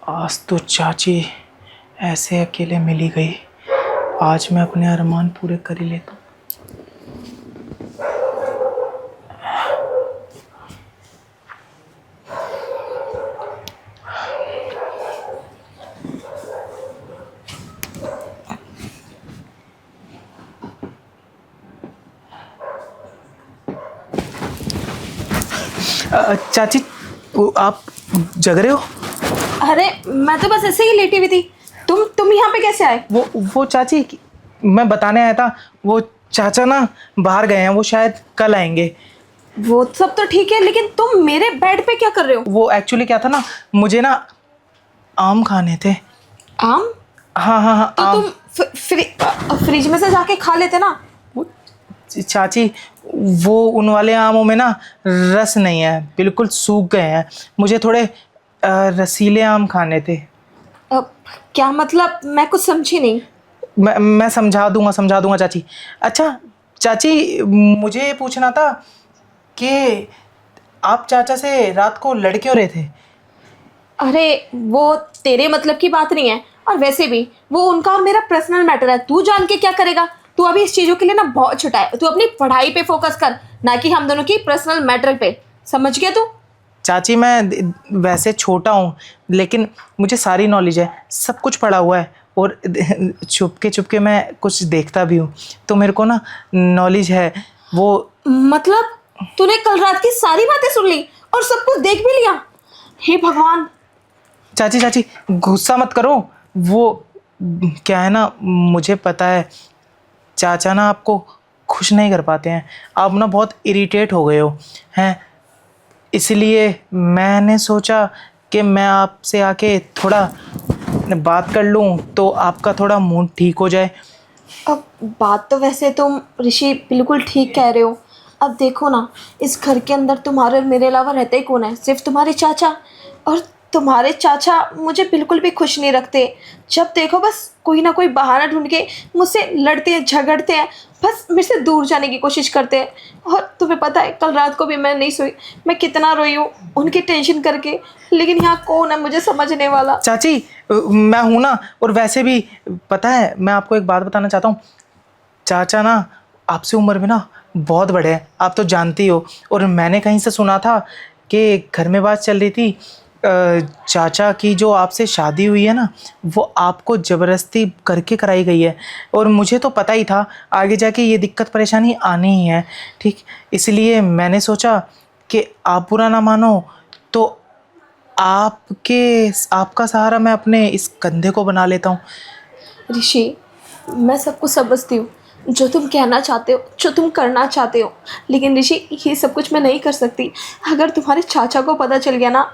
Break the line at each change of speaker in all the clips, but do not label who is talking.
आज तो चाची ऐसे अकेले मिली गई। आज मैं अपने अरमान पूरे कर ही लेता हूँ। चाची आप जग रहे हो?
अरे मैं तो बस ऐसे ही लेटी हुई थी। तुम यहाँ पे कैसे आए?
वो चाची मैं बताने आया था। वो चाचा ना बाहर गए हैं, वो शायद कल आएंगे।
वो सब तो ठीक है, लेकिन तुम मेरे बेड पे क्या कर रहे हो?
वो एक्चुअली क्या था ना, मुझे ना आम खाने थे।
आम?
हाँ हाँ हाँ
तो
आम।
तुम फ्रिज में से जाके खा लेते ना।
वो चाची वो उन वाले आमों में ना रस नहीं है, बिल्कुल सूख गए हैं। मुझे थोड़े रसीले आम खाने थे।
अब क्या मतलब? मैं कुछ समझी नहीं।
मैं समझा दूंगा चाची। अच्छा चाची, मुझे ये पूछना था कि आप चाचा से रात को लड़ क्यों रहे थे?
अरे वो तेरे मतलब की बात नहीं है, और वैसे भी वो उनका और मेरा पर्सनल मैटर है। तू जान के क्या करेगा? तू अभी इस चीजों के लिए ना बहुत छोटा है। तू अपनी पढ़ाई पे फोकस कर, ना कि हम दोनों की पर्सनल मैटर पे। समझ गया तू?
चाची मैं वैसे छोटा हूँ, लेकिन मुझे सारी नॉलेज है, सब कुछ पढ़ा हुआ है। और चुपके मैं कुछ देखता भी हूँ, तो मेरे को ना नॉलेज है। वो
मतलब तूने कल रात की सारी बातें सुन ली और सब कुछ देख भी लिया? हे भगवान!
चाची गुस्सा मत करो। वो क्या है ना, मुझे पता है चाचा ना आपको खुश नहीं कर पाते हैं। आप ना बहुत इरिटेट हो गए हो हैं, इसलिए मैंने सोचा कि मैं आपसे आके थोड़ा बात कर लूं, तो आपका थोड़ा मूड ठीक हो जाए।
अब बात तो वैसे तुम ऋषि बिल्कुल ठीक कह रहे हो। अब देखो ना, इस घर के अंदर तुम्हारे और मेरे अलावा रहता ही कौन है? सिर्फ तुम्हारे चाचा। और तुम्हारे चाचा मुझे बिल्कुल भी खुश नहीं रखते। जब देखो बस कोई ना कोई बहाना ढूंढ के मुझसे लड़ते हैं, झगड़ते हैं, बस मेरे से दूर जाने की कोशिश करते हैं। और तुम्हें पता है, कल रात को भी मैं नहीं सोई। मैं कितना रोई हूँ उनकी टेंशन करके। लेकिन यहाँ कौन है मुझे समझने वाला?
चाची मैं हूं ना। और वैसे भी पता है, मैं आपको एक बात बताना चाहता हूँ। चाचा ना आपसे उम्र में ना बहुत बड़े हैं, आप तो जानती हो। और मैंने कहीं से सुना था कि घर में बात चल रही थी, चाचा की जो आपसे शादी हुई है ना, वो आपको ज़बरदस्ती करके कराई गई है। और मुझे तो पता ही था आगे जाके ये दिक्कत परेशानी आनी ही है, ठीक। इसलिए मैंने सोचा कि आप बुरा ना मानो, तो आपका सहारा मैं अपने इस कंधे को बना लेता हूँ।
ऋषि, मैं सब कुछ समझती हूँ, जो तुम कहना चाहते हो, जो तुम करना चाहते हो। लेकिन ऋषि, ये सब कुछ मैं नहीं कर सकती। अगर तुम्हारे चाचा को पता चल गया ना,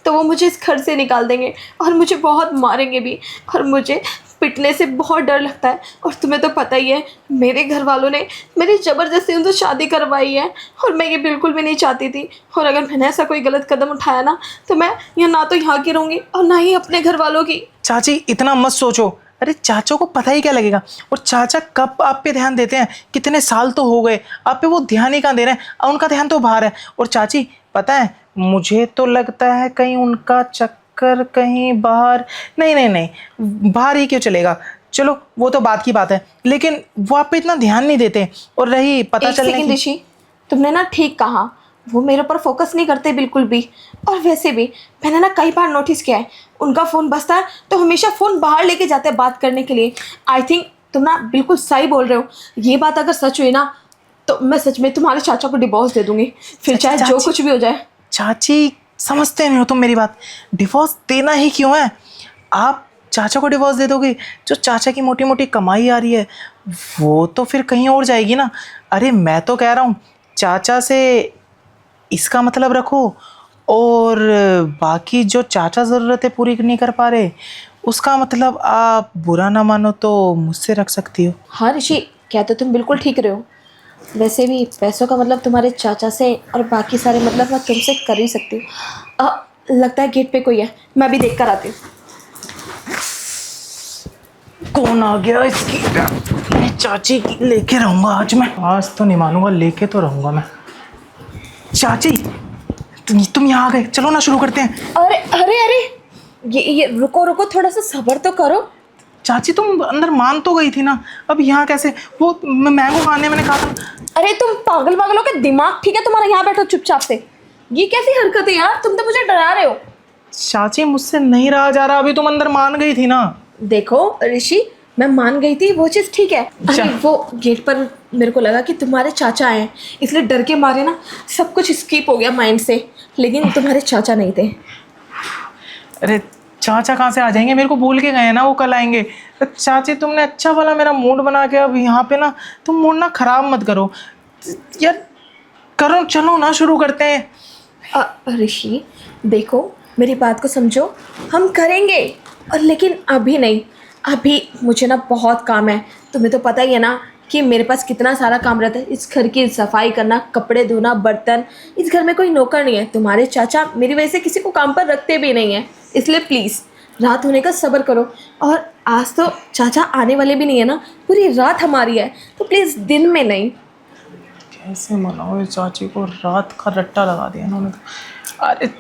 तो वो मुझे इस घर से निकाल देंगे और मुझे बहुत मारेंगे भी। और मुझे पिटने से बहुत डर लगता है। और तुम्हें तो पता ही है, मेरे घर वालों ने मेरी ज़बरदस्ती उनसे शादी करवाई है, और मैं ये बिल्कुल भी नहीं चाहती थी। और अगर मैंने ऐसा कोई गलत कदम उठाया ना, तो मैं यहाँ ना तो यहाँ की रहूँगी और ना ही अपने घर वालों की।
चाची इतना मत सोचो। अरे चाचा को पता ही क्या लगेगा? और चाचा कब आप पे ध्यान देते हैं? कितने साल तो हो गए, आप पे वो ध्यान ही कहाँ दे रहे हैं। उनका ध्यान तो बाहर है। और चाची पता है, मुझे तो लगता है कहीं उनका चक्कर कहीं बाहर। नहीं, बाहर ही क्यों चलेगा। चलो वो तो बात की बात है, लेकिन वो आप पे इतना ध्यान नहीं देते। और रही पता
एक
चलने
सेकंड
की।
ऋषि, तुमने ना ठीक कहा। वो मेरे ऊपर फोकस नहीं करते बिल्कुल भी। और वैसे भी मैंने ना कई बार नोटिस किया है, उनका फ़ोन बजता है तो हमेशा फ़ोन बाहर लेके जाते हैं बात करने के लिए। आई थिंक तुम ना बिल्कुल सही बोल रहे हो। ये बात अगर सच हुई ना, तो मैं सच में तुम्हारे चाचा को डिवोर्स दे दूंगी, फिर चाहे जो कुछ भी हो जाए।
चाची समझते नहीं हो तुम मेरी बात। डिवोर्स देना ही क्यों है? आप चाचा को डिवोर्स दे दोगे, जो चाचा की मोटी मोटी कमाई आ रही है वो तो फिर कहीं और जाएगी ना। अरे मैं तो कह रहा हूँ चाचा से इसका मतलब रखो, और बाकी जो चाचा ज़रूरतें पूरी नहीं कर पा रहे, उसका मतलब आप बुरा ना मानो तो मुझसे रख सकती हो।
हाँ ऋषि, क्या तो तुम बिल्कुल ठीक रहे हो। वैसे भी पैसों का मतलब तुम्हारे चाचा से, और बाकी सारे मतलब मैं तुमसे कर ही सकती हूँ। लगता है गेट पे कोई है, मैं भी देख कर आती हूँ।
कौन आ गया इसकी? मैं चाची की लेके रहूंगा आज। मैं आज तो नहीं मानूंगा, लेके तो रहूंगा मैं। चाची तुम यहाँ आ गए, चलो ना शुरू करते हैं।
अरे अरे अरे, ये रुको रुको, थोड़ा सा सब्र तो करो।
चाची तुम अंदर मान तो गई थी ना, अब यहाँ कैसे? वो मैंगो खाने मैंने कहा था।
अरे तुम पागल पागल हो क्या? दिमाग ठीक है तुम्हारा? यहाँ बैठो चुपचाप से। ये कैसी हरकत है यार, तुम तो मुझे डरा रहे हो।
चाची मुझसे नहीं रहा जा रहा, अभी तुम अंदर मान गई थी ना।
देखो ऋषि, मैं मान गई थी, वो चीज़ ठीक है। अरे वो गेट पर मेरे को लगा कि तुम्हारे चाचा आए, इसलिए डर के मारे ना सब कुछ स्किप हो गया माइंड से, लेकिन तुम्हारे चाचा नहीं थे।
अरे चाचा कहाँ से आ जाएंगे, मेरे को बोल के गए हैं ना वो कल आएंगे। चाची तुमने अच्छा वाला मेरा मूड बना के अब यहाँ पे ना तुम मूड ना खराब मत करो यार। करो, चलो ना शुरू करते हैं।
ऋषि देखो, मेरी बात को समझो, हम करेंगे और लेकिन अभी नहीं। अभी मुझे ना बहुत काम है, तुम्हें तो पता ही है ना कि मेरे पास कितना सारा काम रहता है। इस घर की सफाई करना, कपड़े धोना, बर्तन। इस घर में कोई नौकर नहीं है। तुम्हारे चाचा मेरी वजह से किसी को काम पर रखते भी नहीं हैं, इसलिए प्लीज़ रात होने का सब्र करो। और आज तो चाचा आने वाले भी नहीं है ना, पूरी रात हमारी है, तो प्लीज़ दिन में नहीं।
कैसे मनाओ इस चाची को, रात का रट्टा लगा दिया इन्होंने तो। अरे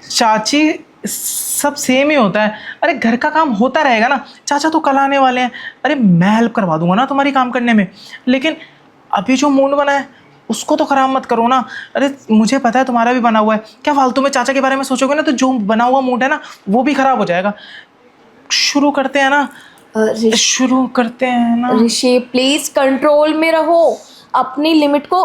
चाची सब सेम ही होता है। अरे घर का काम होता रहेगा ना, चाचा तो कल आने वाले हैं। अरे मैं हेल्प करवा दूंगा ना तुम्हारी काम करने में, लेकिन अभी जो मूड बना है उसको तो खराब मत करो ना। अरे मुझे पता है तुम्हारा भी बना हुआ है, क्या फालतू में चाचा के बारे में सोचोगे ना तो जो बना हुआ मूड है ना वो भी खराब हो जाएगा। शुरू करते हैं ना, शुरू करते हैं ना।
ऋषि प्लीज कंट्रोल में रहो, अपनी लिमिट को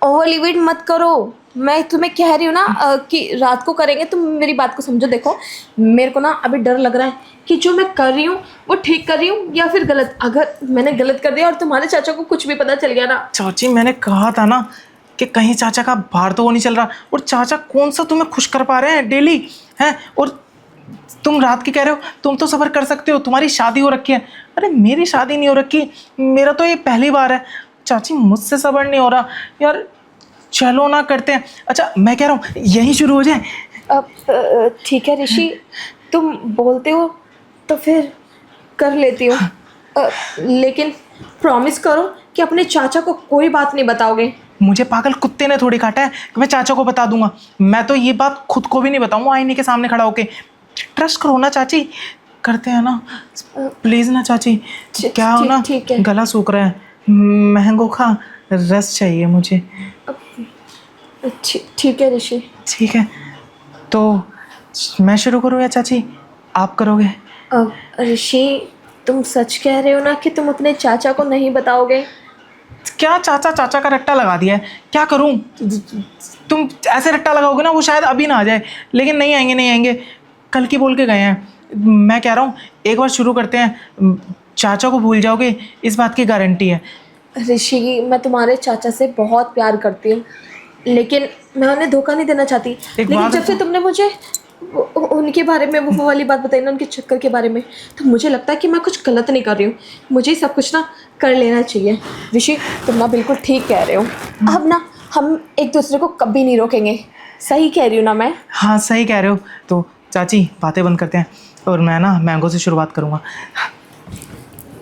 ओवर लिमिट मत करो। मैं तुम्हें कह रही हूँ ना कि रात को करेंगे। तुम मेरी बात को समझो। देखो मेरे को ना अभी डर लग रहा है कि जो मैं कर रही हूँ वो ठीक कर रही हूँ या फिर गलत। अगर मैंने गलत कर दिया और तुम्हारे चाचा को कुछ भी पता चल गया ना।
चाची मैंने कहा था ना कि कहीं चाचा का बाहर तो वो नहीं चल रहा, और चाचा कौन सा तुम्हें खुश कर पा रहे हैं डेली हैं? और तुम रात की कह रहे हो, तुम तो सफ़र कर सकते हो, तुम्हारी शादी हो रखी है। अरे मेरी शादी नहीं हो रखी, मेरा तो ये पहली बार है। चाची मुझसे सब्र नहीं हो रहा यार, चलो ना करते हैं। अच्छा मैं कह रहा हूँ यहीं शुरू हो जाए।
ठीक है ऋषि, तुम बोलते हो तो फिर कर लेती हूँ। लेकिन प्रॉमिस करो कि अपने चाचा को कोई बात नहीं बताओगे।
मुझे पागल कुत्ते ने थोड़ी काटा है कि मैं चाचा को बता दूंगा। मैं तो ये बात खुद को भी नहीं बताऊंगा आईने के सामने खड़ा होके। ट्रस्ट करो ना चाची, करते हैं ना प्लीज़ ना चाची। क्या हो ना, गला सूख रहा है, मैंगो का रस चाहिए मुझे।
ठीक है ऋषि।
ठीक है तो मैं शुरू करूँ या चाची आप करोगे?
ऋषि तुम सच कह रहे हो ना कि तुम अपने चाचा को नहीं बताओगे?
क्या चाचा चाचा का रट्टा लगा दिया है, क्या करूं? तुम ऐसे रट्टा लगाओगे ना वो शायद अभी ना आ जाए, लेकिन नहीं आएंगे नहीं आएंगे, कल की बोल के गए हैं। मैं कह रहा हूँ एक बार शुरू करते हैं, चाचा को भूल जाओगे इस बात की गारंटी है।
ऋषि मैं तुम्हारे चाचा से बहुत प्यार करती हूँ, लेकिन मैं उन्हें धोखा नहीं देना चाहती। लेकिन जब से तुमने मुझे उनके बारे में वो वाली बात बताई ना, उनके चक्कर के बारे में, तो मुझे लगता है कि मैं कुछ गलत नहीं कर रही हूँ। मुझे सब कुछ ना कर लेना चाहिए। ऋषि तुम ना बिल्कुल ठीक कह रहे हो। अब ना हम एक दूसरे को कभी नहीं रोकेंगे। सही कह रही हूँ ना मैं?
हाँ सही कह रहे हो। तो चाची बातें बंद करते हैं और मैं ना मैंगो से शुरुआत करूँगा।